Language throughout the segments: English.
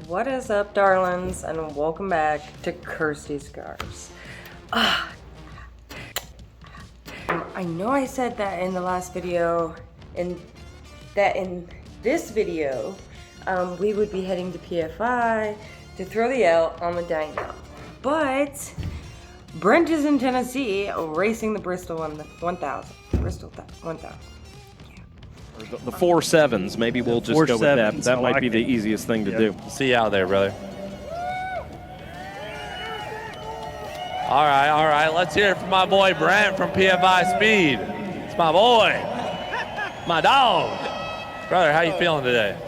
What is up, darlings, and welcome back to Kirsties'Karz. I know I said that in the last video, and that in this video, we would be heading to PFI to throw the L on the dyno. But Brent is in Tennessee racing the Bristol 1000. Bristol 1000. The 4.7s, maybe we'll just go with that. That might be the easiest thing to do. See you out there, brother. All right. Let's hear it from my boy Brent from PFI Speed. It's my boy, my dog. Brother, how you feeling today?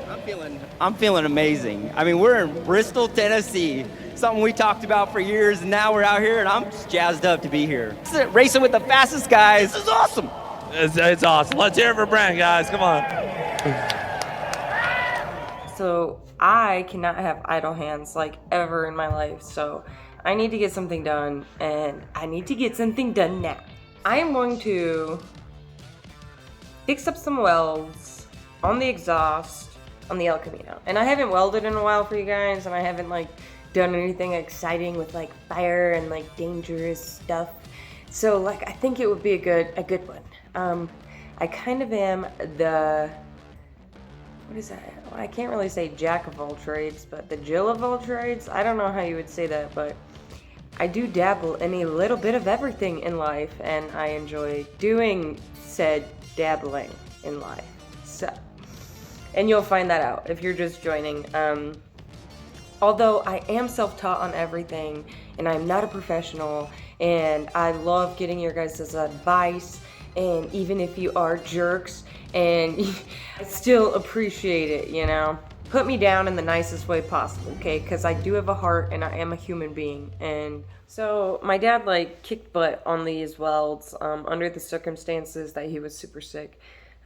I'm feeling amazing. I mean, we're in Bristol, Tennessee. Something we talked about for years, and now we're out here, and I'm just jazzed up to be here. Racing with the fastest guys. This is awesome. It's awesome. Let's hear it for Brent, guys. Come on. So I cannot have idle hands like ever in my life. So I need to get something done, and I need to get something done now. I am going to fix up some welds on the exhaust on the elcamino. And I haven't welded in a while for you guys, and I haven't like done anything exciting with like fire and like dangerous stuff. So like I think it would be a good one. I kind of am the, what is that? Well, I can't really say jack of all trades, but the Jill of all trades. I don't know how you would say that, but I do dabble in a little bit of everything in life, and I enjoy doing said dabbling in life. So, and you'll find that out if you're just joining. Although I am self-taught on everything, and I'm not a professional, and I love getting your guys' advice, and even if you are jerks, and I still appreciate it, you know? Put me down in the nicest way possible, okay? Because I do have a heart, and I am a human being. And so my dad, like, kicked butt on these welds under the circumstances that he was super sick.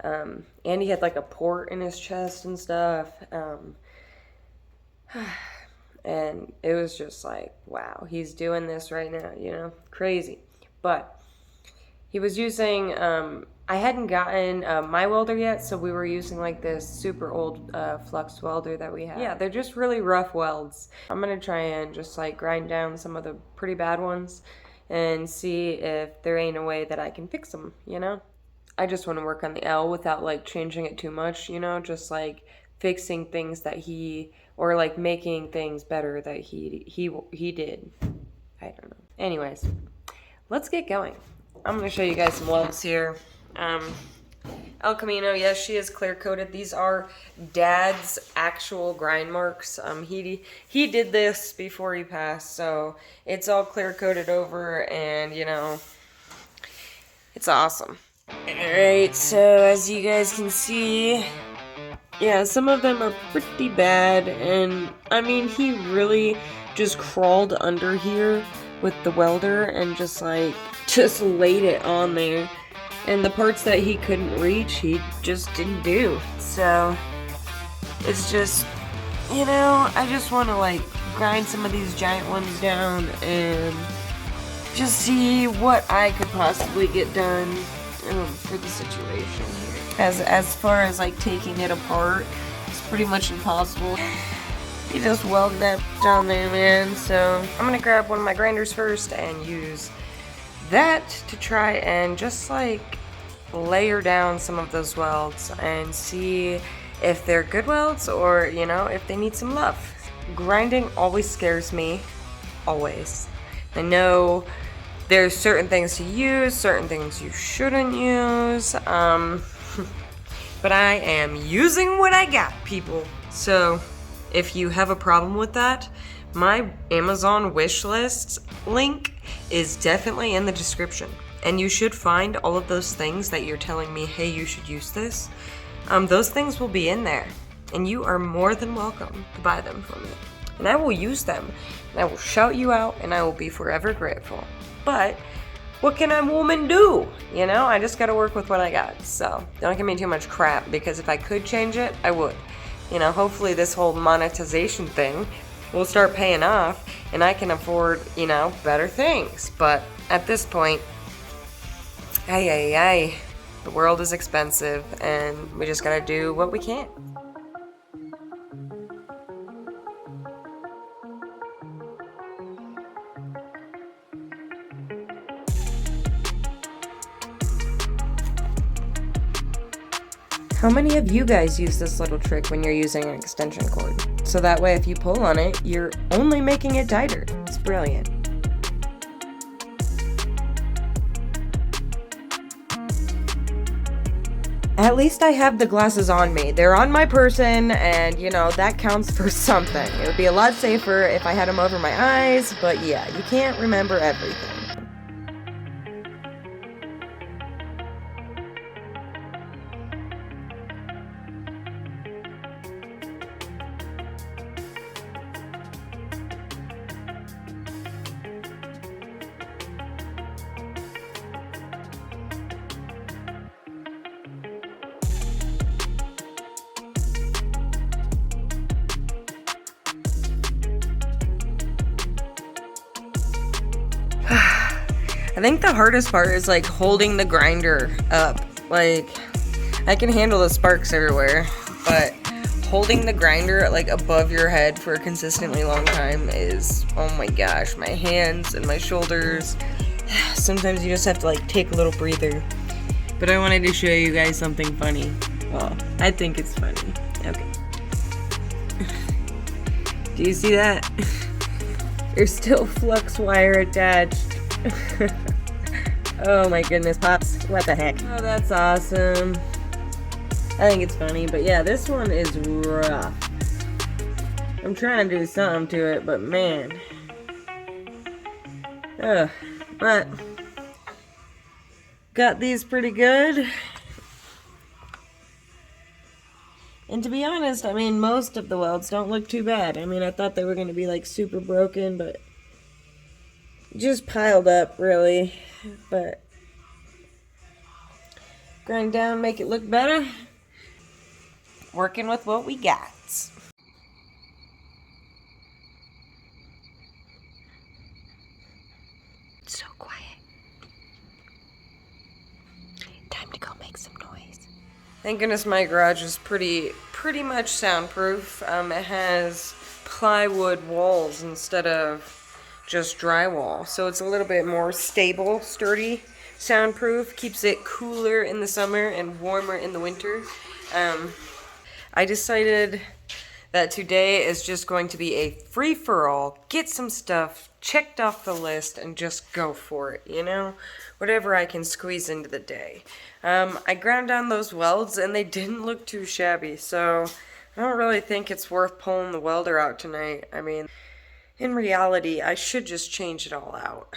And he had, like, a port in his chest and stuff. And it was just like, wow, he's doing this right now, you know? Crazy. But he was using, I hadn't gotten my welder yet, so we were using like this super old flux welder that we have. Yeah, they're just really rough welds. I'm gonna try and just like grind down some of the pretty bad ones and see if there ain't a way that I can fix them, you know? I just want to work on the L without like changing it too much, you know? Just like fixing things that or like making things better that he did. I don't know. Anyways, let's get going. I'm going to show you guys some welds here. elcamino, yes, she is clear coated. These are Dad's actual grind marks. He did this before he passed, so it's all clear coated over, and you know, it's awesome. Alright, so as you guys can see, yeah, some of them are pretty bad, and I mean, he really just crawled under here with the welder and just laid it on there. And the parts that he couldn't reach, he just didn't do. So, it's just, you know, I just want to like grind some of these giant ones down and just see what I could possibly get done for the situation here. As far as like taking it apart, it's pretty much impossible. You just weld that down there, man. So I'm gonna grab one of my grinders first and use that to try and just like layer down some of those welds and see if they're good welds or, you know, if they need some love. Grinding always scares me, always. I know there's certain things to use, certain things you shouldn't use, but I am using what I got, people. So if you have a problem with that, my Amazon wish list link is definitely in the description. And you should find all of those things that you're telling me, hey, you should use this. Those things will be in there. And you are more than welcome to buy them from me. And I will use them. And I will shout you out, and I will be forever grateful. But what can a woman do? You know, I just gotta work with what I got. So don't give me too much crap, because if I could change it, I would. You know, hopefully this whole monetization thing will start paying off and I can afford, you know, better things. But at this point, the world is expensive and we just gotta do what we can. How many of you guys use this little trick when you're using an extension cord? So that way if you pull on it, you're only making it tighter. It's brilliant. At least I have the glasses on me. They're on my person, and you know, that counts for something. It would be a lot safer if I had them over my eyes, but yeah, you can't remember everything. I think the hardest part is like holding the grinder up. Like, I can handle the sparks everywhere, but holding the grinder like above your head for a consistently long time is, oh my gosh, my hands and my shoulders. Sometimes you just have to like take a little breather. But I wanted to show you guys something funny. Well, I think it's funny. Okay. Do you see that? There's still flux wire attached. Oh my goodness, Pops. What the heck? Oh, that's awesome. I think it's funny, but yeah, this one is rough. I'm trying to do something to it, but man. Ugh. But got these pretty good. And to be honest, I mean, most of the welds don't look too bad. I mean, I thought they were going to be like super broken, but just piled up, really. But grind down, make it look better. Working with what we got. So quiet. Time to go make some noise. Thank goodness my garage is pretty much soundproof. It has plywood walls instead of just drywall, so it's a little bit more stable, sturdy, soundproof, keeps it cooler in the summer and warmer in the winter. I decided that today is just going to be a free-for-all, get some stuff checked off the list and just go for it, you know, whatever I can squeeze into the day. I ground down those welds and they didn't look too shabby, so I don't really think it's worth pulling the welder out tonight. I mean, in reality, I should just change it all out.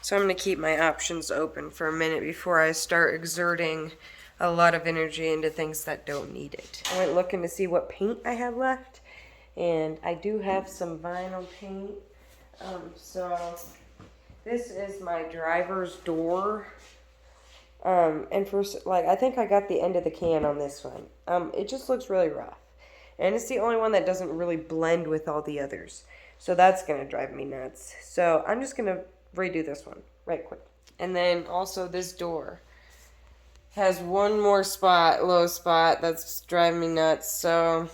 So I'm going to keep my options open for a minute before I start exerting a lot of energy into things that don't need it. I went looking to see what paint I have left, and I do have some vinyl paint. So this is my driver's door. And first, like, I think I got the end of the can on this one. It just looks really rough. And it's the only one that doesn't really blend with all the others. So that's going to drive me nuts. So I'm just going to redo this one right quick. And then also this door has one more spot, low spot, that's driving me nuts. So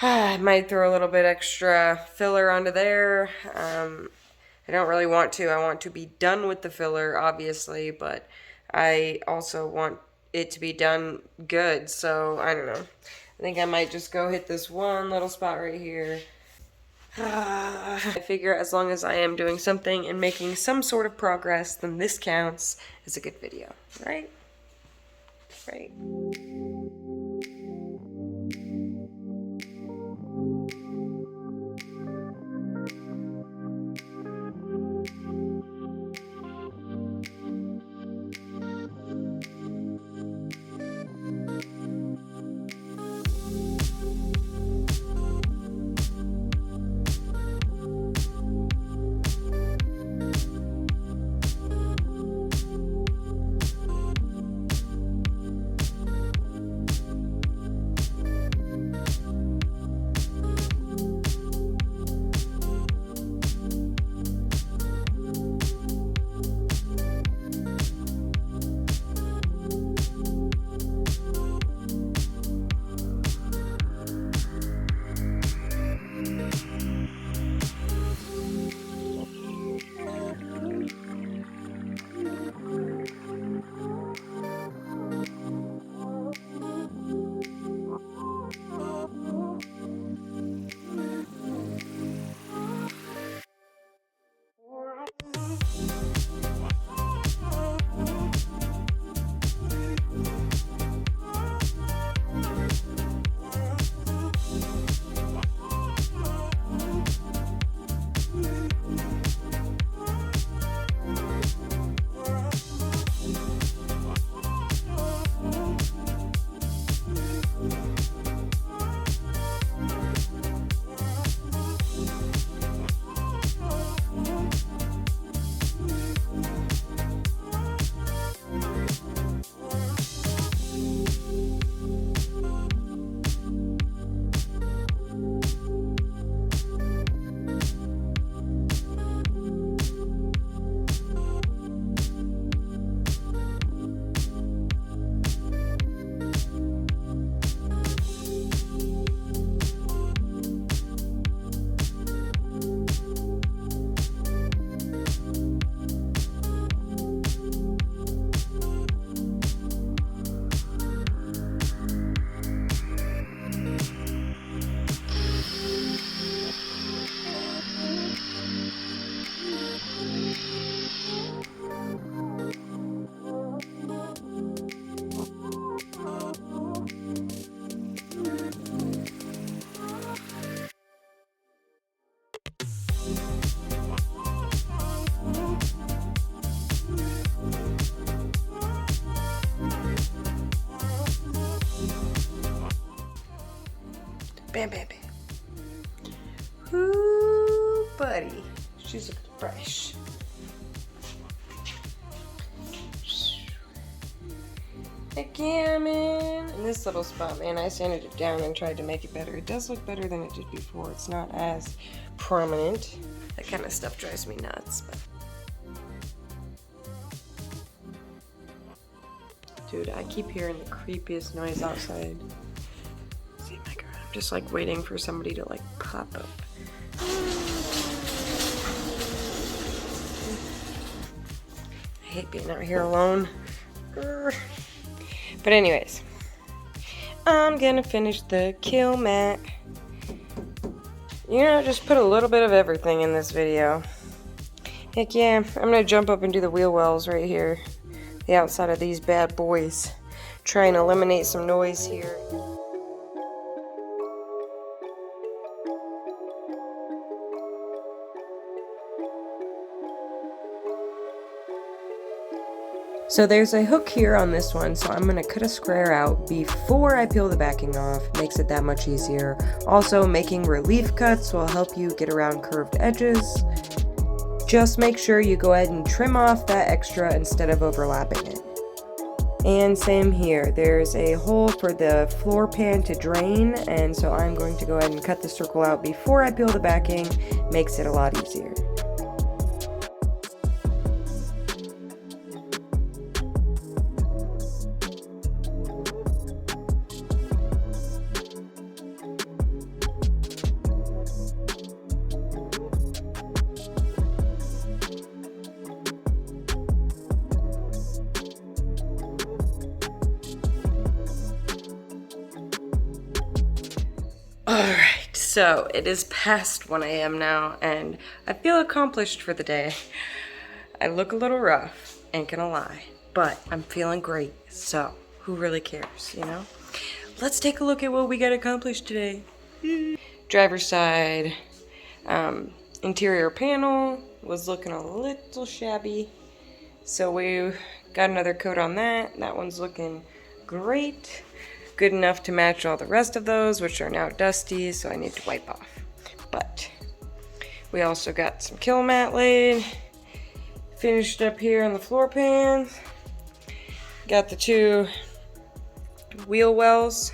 I might throw a little bit extra filler onto there. I don't really want to. I want to be done with the filler, obviously, but I also want it to be done good. So I don't know. I think I might just go hit this one little spot right here. I figure as long as I am doing something and making some sort of progress, then this counts as a good video, right? Right. Bam, bam, bam. Ooh, buddy. She's looking fresh. Heck yeah, man. And this little spot, man, I sanded it down and tried to make it better. It does look better than it did before. It's not as prominent. That kind of stuff drives me nuts. But... dude, I keep hearing the creepiest noise outside. See my girl. I'm just like waiting for somebody to like pop up. I hate being out here alone. But anyways, I'm gonna finish the kill mat. You know, just put a little bit of everything in this video. Heck yeah, I'm gonna jump up and do the wheel wells right here. The outside of these bad boys. Try and eliminate some noise here. So there's a hook here on this one, so I'm going to cut a square out before I peel the backing off. Makes it that much easier. Also, making relief cuts will help you get around curved edges. Just make sure you go ahead and trim off that extra instead of overlapping it. And same here, there's a hole for the floor pan to drain, and so I'm going to go ahead and cut the circle out before I peel the backing. Makes it a lot easier. Alright, so it is past 1 a.m. now, and I feel accomplished for the day. I look a little rough, ain't gonna lie, but I'm feeling great, so who really cares, you know? Let's take a look at what we got accomplished today. Driver's side, interior panel was looking a little shabby, so we got another coat on that. That one's looking great. Good enough to match all the rest of those, which are now dusty, so I need to wipe off. But we also got some kill mat laid, finished up here on the floor pan, got the 2 wheel wells.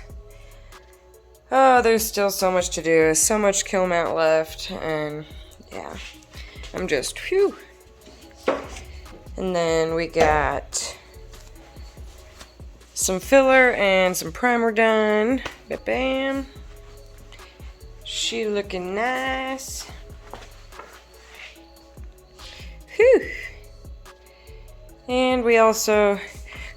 Oh, there's still so much to do, so much kill mat left, and yeah, I'm just whew. And then we got some filler and some primer done. Bam. She looking nice. Whew. And we also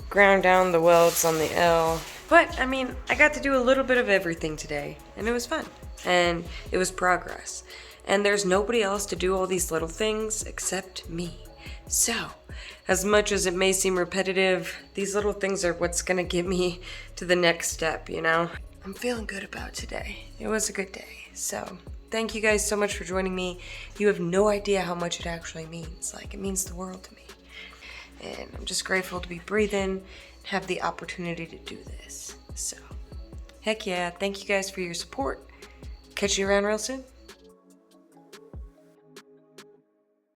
ground down the welds on the L. But, I mean, I got to do a little bit of everything today, and it was fun. And it was progress. And there's nobody else to do all these little things except me. So, as much as it may seem repetitive, these little things are what's gonna get me to the next step, you know? I'm feeling good about today. It was a good day. So, thank you guys so much for joining me. You have no idea how much it actually means. Like, it means the world to me. And I'm just grateful to be breathing and have the opportunity to do this. So, heck yeah. Thank you guys for your support. Catch you around real soon.